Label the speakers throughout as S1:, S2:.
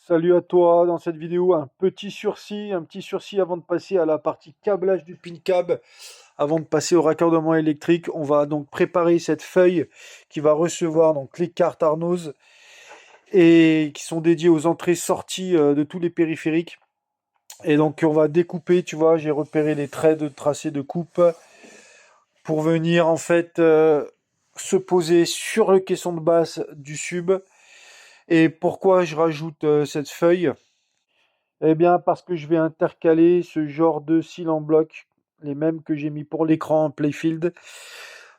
S1: Salut à toi, dans cette vidéo un petit sursis avant de passer à la partie câblage du pin câble, avant de passer au raccordement électrique. On va donc préparer cette feuille qui va recevoir donc les cartes Arnos et qui sont dédiées aux entrées-sorties de tous les périphériques. Et donc on va découper, tu vois, j'ai repéré les traits de tracé de coupe pour venir en fait se poser sur le caisson de basse du sub. Et pourquoi je rajoute cette feuille? Eh bien, parce que je vais intercaler ce genre de cils en bloc, les mêmes que j'ai mis pour l'écran en Playfield,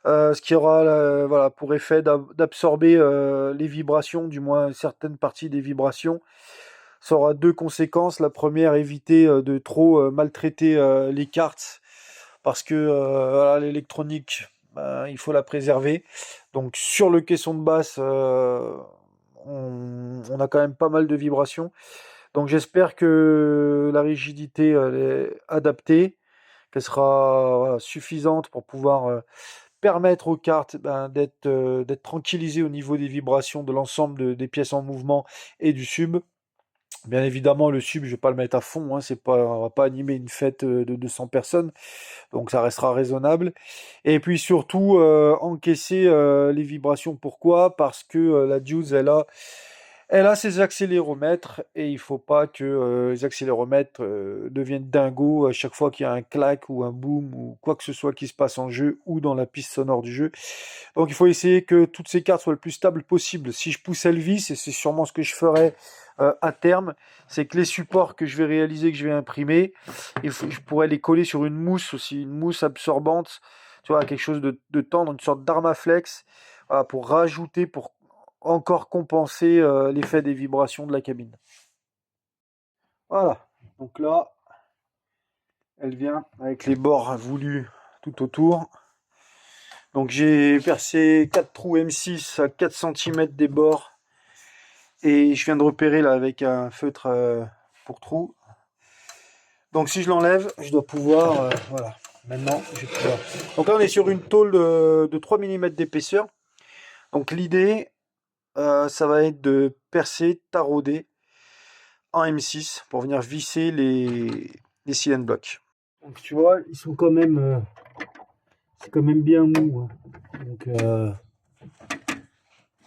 S1: ce qui aura voilà, pour effet d'absorber les vibrations, du moins certaines parties des vibrations. Ça aura deux conséquences. La première, éviter de trop maltraiter les cartes, parce que voilà, l'électronique, ben, il faut la préserver. Donc sur le caisson de basse, on a quand même pas mal de vibrations. Donc j'espère que la rigidité elle est adaptée, qu'elle sera voilà, suffisante pour pouvoir permettre aux cartes d'être tranquillisées au niveau des vibrations de l'ensemble des pièces en mouvement et du sub. Bien évidemment, le sub, je vais pas le mettre à fond, hein, c'est pas, on va pas animer une fête de 200 personnes, donc ça restera raisonnable. Et puis surtout, encaisser les vibrations. Pourquoi? Parce que la Juice, elle a ses accéléromètres et il faut pas que les accéléromètres deviennent dingos à chaque fois qu'il y a un clac ou un boom ou quoi que ce soit qui se passe en jeu ou dans la piste sonore du jeu. Donc il faut essayer que toutes ces cartes soient le plus stables possible. Si je pousse Elvis, et c'est sûrement ce que je ferai à terme, c'est que les supports que je vais réaliser, que je vais imprimer, je pourrais les coller sur une mousse aussi, une mousse absorbante, tu vois, quelque chose de tendre, une sorte d'Armaflex, voilà, pour rajouter, pour encore compenser l'effet des vibrations de la cabine. Voilà, donc là, elle vient avec les bords voulus tout autour. Donc j'ai percé 4 trous M6 à 4 cm des bords. Et je viens de repérer là avec un feutre pour trous. Donc si je l'enlève, je dois pouvoir... voilà, maintenant je vais pouvoir... Donc là on est sur une tôle de 3 mm d'épaisseur. Donc l'idée, ça va être de percer, tarauder en M6 pour venir visser les silent blocks. Donc tu vois, ils sont quand même... c'est quand même bien mou. Hein. Donc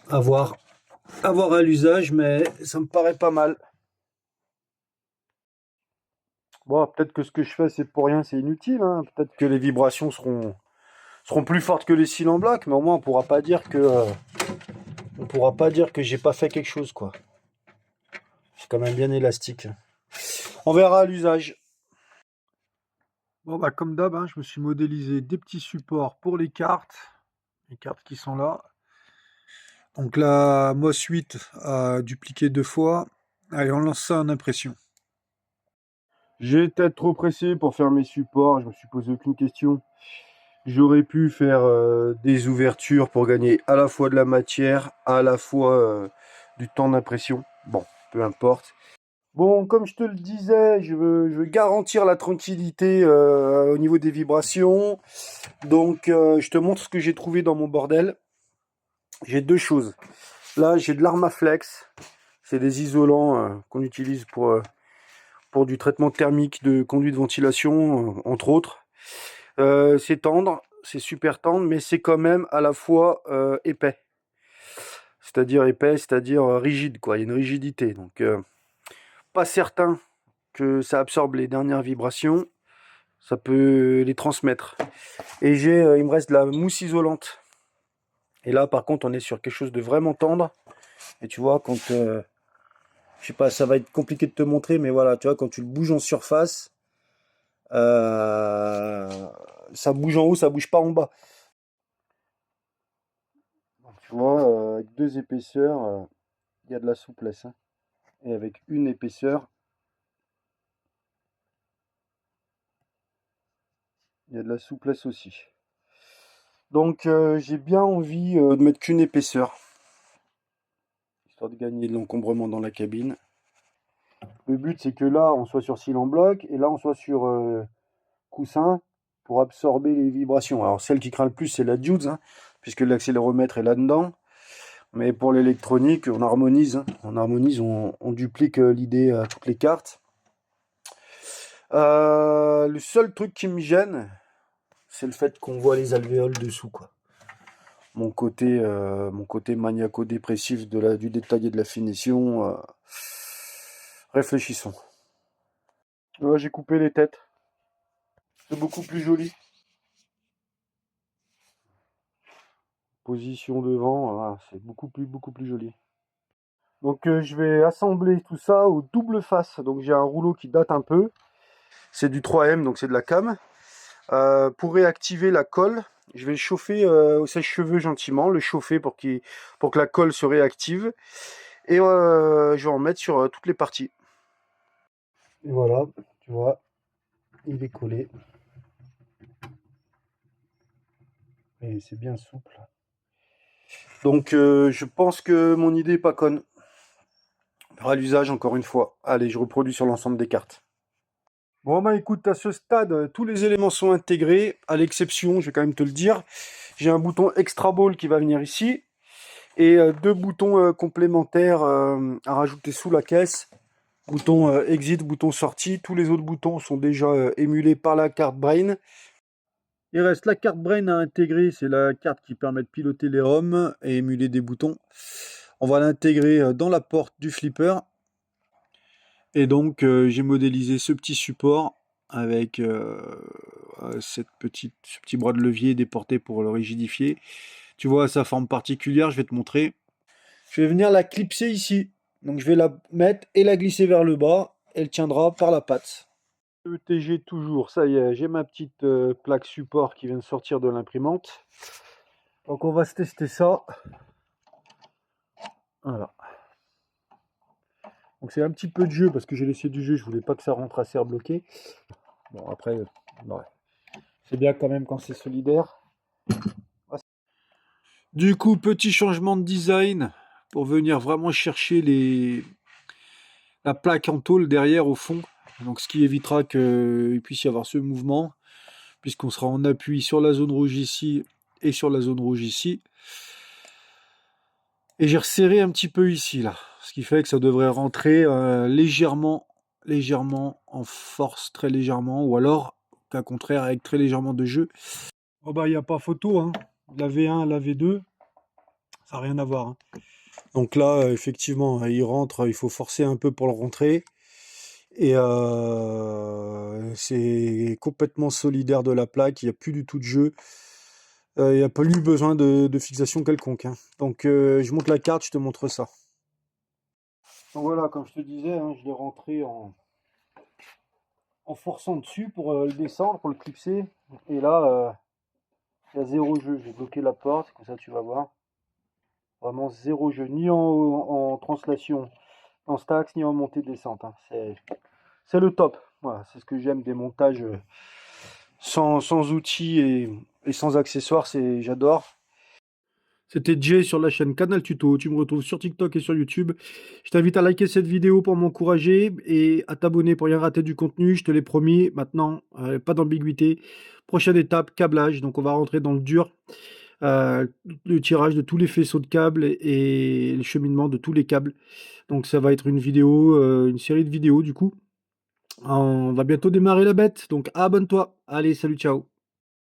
S1: à voir à l'usage, mais ça me paraît pas mal. Bon, peut-être que ce que je fais, c'est pour rien, c'est inutile. Hein. Peut-être que les vibrations seront plus fortes que les cils en bloc, mais au moins on pourra pas dire que j'ai pas fait quelque chose, quoi. C'est quand même bien élastique. On verra à l'usage. Bon, bah comme d'hab, hein, je me suis modélisé des petits supports pour les cartes qui sont là. Donc la MOS 8 a dupliqué 2 fois. Allez, on lance ça en impression. J'ai été trop pressé pour faire mes supports, je me suis posé aucune question. J'aurais pu faire des ouvertures pour gagner à la fois de la matière, à la fois du temps d'impression. Bon, peu importe. Bon, comme je te le disais, je veux garantir la tranquillité au niveau des vibrations. Donc, je te montre ce que j'ai trouvé dans mon bordel. J'ai deux choses. Là, j'ai de l'Armaflex. C'est des isolants qu'on utilise pour du traitement thermique de conduit de ventilation, entre autres. C'est tendre, c'est super tendre, mais c'est quand même à la fois épais. C'est-à-dire épais, c'est-à-dire rigide, quoi. Il y a une rigidité. Donc, pas certain que ça absorbe les dernières vibrations. Ça peut les transmettre. Et il me reste de la mousse isolante. Et là, par contre, on est sur quelque chose de vraiment tendre. Et tu vois, quand... je sais pas, ça va être compliqué de te montrer, mais voilà, tu vois, quand tu le bouges en surface, euh, ça bouge en haut, ça bouge pas en bas. Donc, tu vois, avec deux épaisseurs, il y a de la souplesse. Hein. Et avec une épaisseur, il y a de la souplesse aussi. Donc j'ai bien envie de mettre qu'une épaisseur, histoire de gagner de l'encombrement dans la cabine. Le but c'est que là on soit sur cyle en bloc et là on soit sur coussin pour absorber les vibrations. Alors celle qui craint le plus c'est la Juice, hein, puisque l'accéléromètre est là-dedans. Mais pour l'électronique, on harmonise, hein. On harmonise, on duplique l'idée à toutes les cartes. Le seul truc qui me gêne, c'est le fait qu'on voit les alvéoles dessous, quoi. Mon côté maniaco-dépressif du détail et de la finition. Réfléchissons. Ouais, j'ai coupé les têtes. C'est beaucoup plus joli. Position devant, voilà, c'est beaucoup plus joli. Donc je vais assembler tout ça au double face. Donc j'ai un rouleau qui date un peu. C'est du 3M, donc c'est de la cam. Pour réactiver la colle, je vais le chauffer au sèche-cheveux gentiment, le chauffer pour que la colle se réactive. Et je vais en mettre sur toutes les parties. Et voilà, tu vois, il est collé. Et c'est bien souple. Donc je pense que mon idée est pas conne. On verra l'usage encore une fois. Allez, je reproduis sur l'ensemble des cartes. Bon bah écoute, à ce stade, tous les éléments sont intégrés, à l'exception, je vais quand même te le dire, j'ai un bouton extra ball qui va venir ici, et deux boutons complémentaires à rajouter sous la caisse. Bouton exit, bouton sortie, tous les autres boutons sont déjà émulés par la carte Brain. Il reste la carte Brain à intégrer, c'est la carte qui permet de piloter les ROM et émuler des boutons. On va l'intégrer dans la porte du flipper. Et donc j'ai modélisé ce petit support avec ce petit bras de levier déporté pour le rigidifier. Tu vois sa forme particulière, je vais te montrer. Je vais venir la clipser ici. Donc je vais la mettre et la glisser vers le bas. Elle tiendra par la patte. ETG toujours, ça y est, j'ai ma petite plaque support qui vient de sortir de l'imprimante. Donc on va se tester ça. Voilà. Donc c'est un petit peu de jeu parce que j'ai laissé du jeu, je voulais pas que ça rentre à serre bloqué. Bon après, ouais. C'est bien quand même quand c'est solidaire. Du coup, petit changement de design pour venir vraiment chercher la plaque en tôle derrière au fond. Donc ce qui évitera qu'il puisse y avoir ce mouvement, puisqu'on sera en appui sur la zone rouge ici et sur la zone rouge ici. Et j'ai resserré un petit peu ici, là. Ce qui fait que ça devrait rentrer légèrement en force, très légèrement, ou alors, qu'à contraire, avec très légèrement de jeu. Oh bah, il n'y a pas photo, hein. La V1, la V2, ça n'a rien à voir, hein. Donc là, effectivement, il rentre, il faut forcer un peu pour le rentrer. Et c'est complètement solidaire de la plaque, il n'y a plus du tout de jeu. Il n'y a pas eu besoin de fixation quelconque, hein. Donc je monte la carte, je te montre ça. Donc voilà, comme je te disais, hein, je l'ai rentré en forçant dessus pour le descendre, pour le clipser. Et là, il y a zéro jeu. J'ai bloqué la porte, comme ça tu vas voir. Vraiment zéro jeu, ni en translation, en stacks, ni en montée-descente, hein. C'est le top. Voilà, c'est ce que j'aime des montages sans outils et sans accessoires, j'adore. C'était Jay sur la chaîne Canal Tuto. Tu me retrouves sur TikTok et sur YouTube. Je t'invite à liker cette vidéo pour m'encourager et à t'abonner pour rien rater du contenu. Je te l'ai promis. Maintenant, pas d'ambiguïté. Prochaine étape, câblage. Donc on va rentrer dans le dur. Le tirage de tous les faisceaux de câbles et le cheminement de tous les câbles. Donc ça va être une vidéo, une série de vidéos du coup. On va bientôt démarrer la bête. Donc abonne-toi. Allez, salut, ciao.